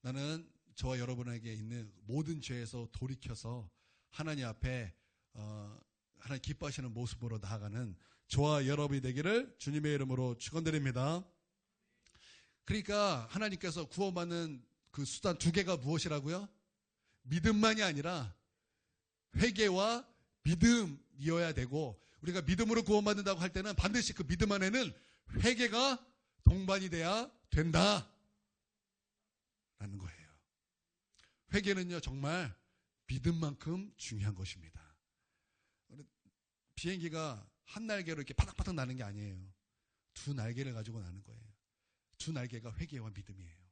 나는 저와 여러분에게 있는 모든 죄에서 돌이켜서 하나님 앞에 하나님 기뻐하시는 모습으로 나아가는 저와 여러분이 되기를 주님의 이름으로 축원드립니다. 그러니까 하나님께서 구원받는 그 수단 2개가 무엇이라고요? 믿음만이 아니라 회개와 믿음이어야 되고 우리가 믿음으로 구원받는다고 할 때는 반드시 그 믿음 안에는 회개가 동반이 돼야 된다 라는 거예요. 회개는요 정말 믿음만큼 중요한 것입니다. 비행기가 한 날개로 이렇게 파닥파닥 나는 게 아니에요. 2날개를 가지고 나는 거예요. 2날개가 회개와 믿음이에요.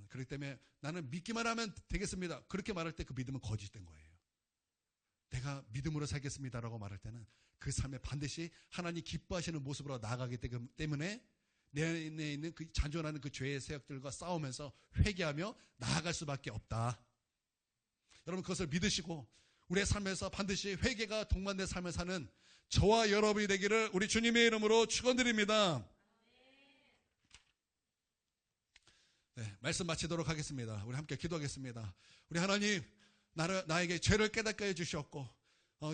그렇기 때문에 나는 믿기만 하면 되겠습니다. 그렇게 말할 때 그 믿음은 거짓된 거예요. 내가 믿음으로 살겠습니다라고 말할 때는 그 삶에 반드시 하나님 기뻐하시는 모습으로 나아가기 때문에 내 안에 있는 그 잔존하는 그 죄의 세력들과 싸우면서 회개하며 나아갈 수밖에 없다. 여러분 그것을 믿으시고 우리의 삶에서 반드시 회개가 동반된 삶을 사는 저와 여러분이 되기를 우리 주님의 이름으로 축원드립니다. 네, 말씀 마치도록 하겠습니다. 우리 함께 기도하겠습니다. 우리 하나님 나에게 죄를 깨닫게 해주셨고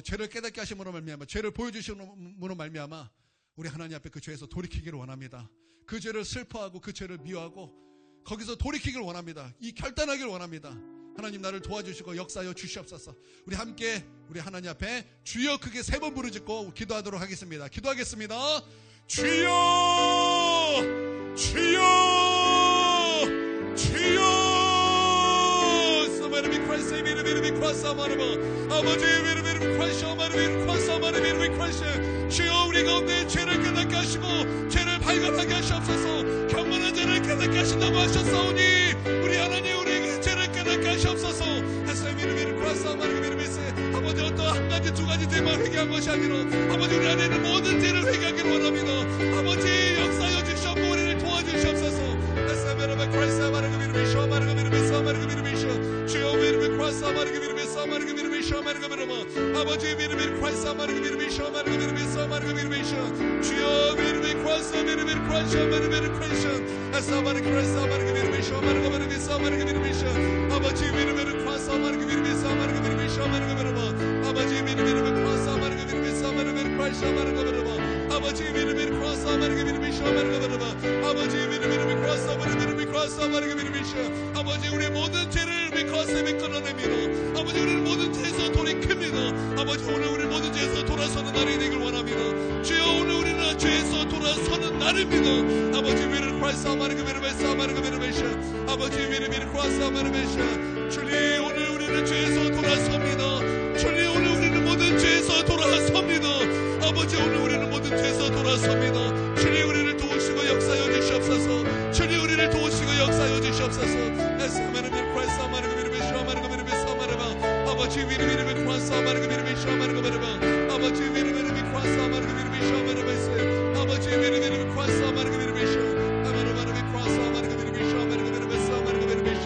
죄를 깨닫게 하심으로 말미암아 죄를 보여주심으로 말미암아 우리 하나님 앞에 그 죄에서 돌이키기를 원합니다. 그 죄를 슬퍼하고 그 죄를 미워하고 거기서 돌이키기를 원합니다. 이 결단하기를 원합니다. 하나님 나를 도와주시고 역사하여 주시옵소서. 우리 함께 우리 하나님 앞에 주여 크게 3번 부르짖고 기도하도록 하겠습니다. 기도하겠습니다. 주여 주여 주여 아버지 주여 우리 가운데 죄를 깨닫게 하시고 죄를 발견하게 하시옵소서. 모든 죄를 깨닫게 하신다고 하셨사오니 우리 하나님 우리의 죄를 깨닫게 하시옵소서. 아버지 어떤 한 가지 두 가지 죄만 회개한 것이 아니라 아버지 우리 안에 있는 모든 죄를 회개하기를 원합니다. 아버지 역사여 주시옵고 우리를 도와주시옵소서. 주여 믿음의 크라스 아마르그 믿음의 사마르그 믿음의 샤마르그 믿음아 아버지 믿음의 크라스 아마르그 믿음의 샤마르그 믿음의 사마르그 믿음의 샤 주여 믿음의 크라스 믿음의 크라스 샤마르그 믿음의 크라스 아사마르그 크라스 아마르그 믿음의 샤마르그 믿음의 사마르그 믿음의 샤 아버지 믿음의 크라스 아마르그 믿음의 사마르그 믿음의 샤마르그 믿음아 아버지 믿음의 크라스 아마르그 믿음의 사마르그 믿음의 크라스 샤마르그 믿음아 아버지 믿음의 크라스 아마르그 믿음의 샤마르그 믿음아 아버지 믿음의 크라스 아마르그 믿음의 크라스 아마르그 믿음의 샤 아버지 우리의 모든 죄를 미카스에 끊어냅니다. 아버지 우리는 모든 죄에서 돌이킵니다. 아버지 오늘 우리 모든 죄에서 돌아서는 날이 되길 원합니다. 주여 오늘 우리는 죄에서 돌아서는 날입니다. 아버지 위를 크라이스 아마르그 베르베스 아마르그 베르베샤 아버지 위를 크라이스 아마르그 베르베샤 주님 오늘 우리는 죄에서 돌아섭니다. 주님 오늘 우리는 모든 죄에서 돌아섭니다. 아버지 오늘 우리는 모든 죄에서 돌아섭니다. 주님 우리를 도우시고 역사여 주시옵소서. 주님 우리를 도우시고 역사여 주시옵소서. 아버지 위르비르비 크라스 아마르그 비르비 샤마르그 베르바 아버지 위르비르비 크라스 아마르그 비르비 샤마르그 베세 아버지 위르비르비 크라스 아마르그 비르비 샤 아마르바르비 크라스 아마르그 비르비 샤마르그 베르베 사마르그 베르비 샤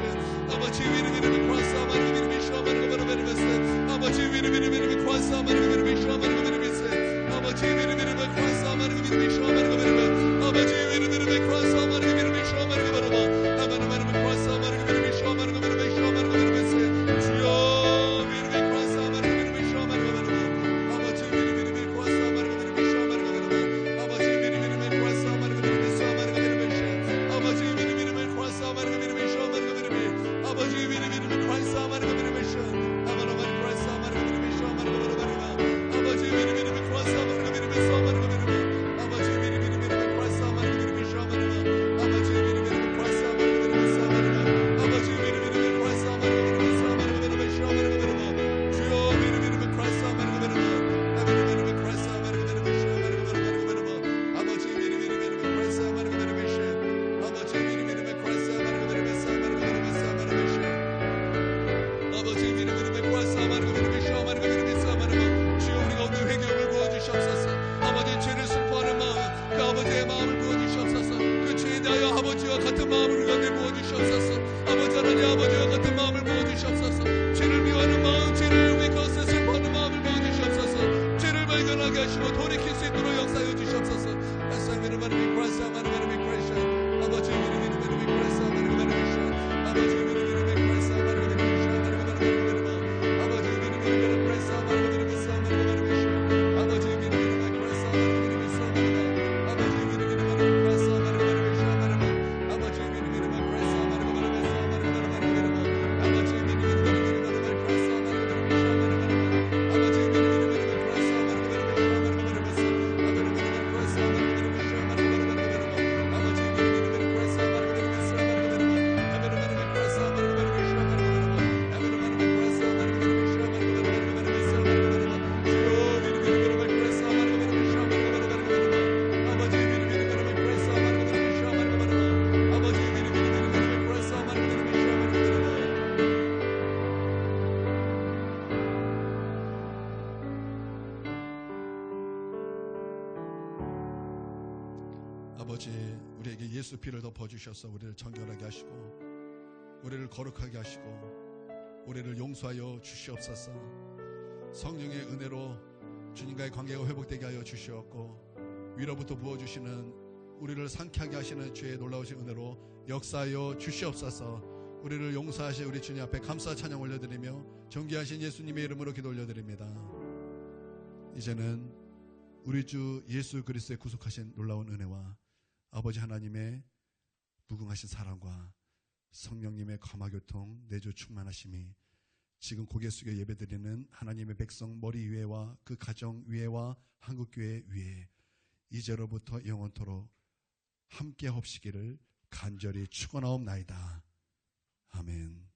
아버지 위르비르비 크라스 아마르그 비르비 샤마르그 베르베 세 아버지 위르비르비 크라스 아마르그 비르비 샤마르그 베르비 세 아버지 위르비르비 크라스 아마르그 비르비 샤마르그 베르베 아버지 위르비르비 크라스 아마르그 비르비 샤마르그 베르바 아마르바르비 크라스 아마르그 비르비 샤마르그 베르베 샤마르그 베르베 세 주여 아버지 우리에게 예수 피를 덮어주셔서 우리를 정결하게 하시고 우리를 거룩하게 하시고 우리를 용서하여 주시옵소서. 성령의 은혜로 주님과의 관계가 회복되게 하여 주시옵고 위로부터 부어주시는 우리를 상쾌하게 하시는 주의 놀라우신 은혜로 역사하여 주시옵소서. 우리를 용서하시 우리 주님 앞에 감사 찬양 올려드리며 존귀하신 예수님의 이름으로 기도 올려드립니다. 이제는 우리 주 예수 그리스도의 구속하신 놀라운 은혜와 아버지 하나님의 무궁하신 사랑과 성령님의 감화교통 내주 충만하심이 지금 고개 숙여 예배드리는 하나님의 백성 머리 위에와 그 가정 위에와 한국교회 위에 이제로부터 영원토록 함께 하옵시기를 간절히 축원하옵나이다. 아멘.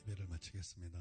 예배를 마치겠습니다.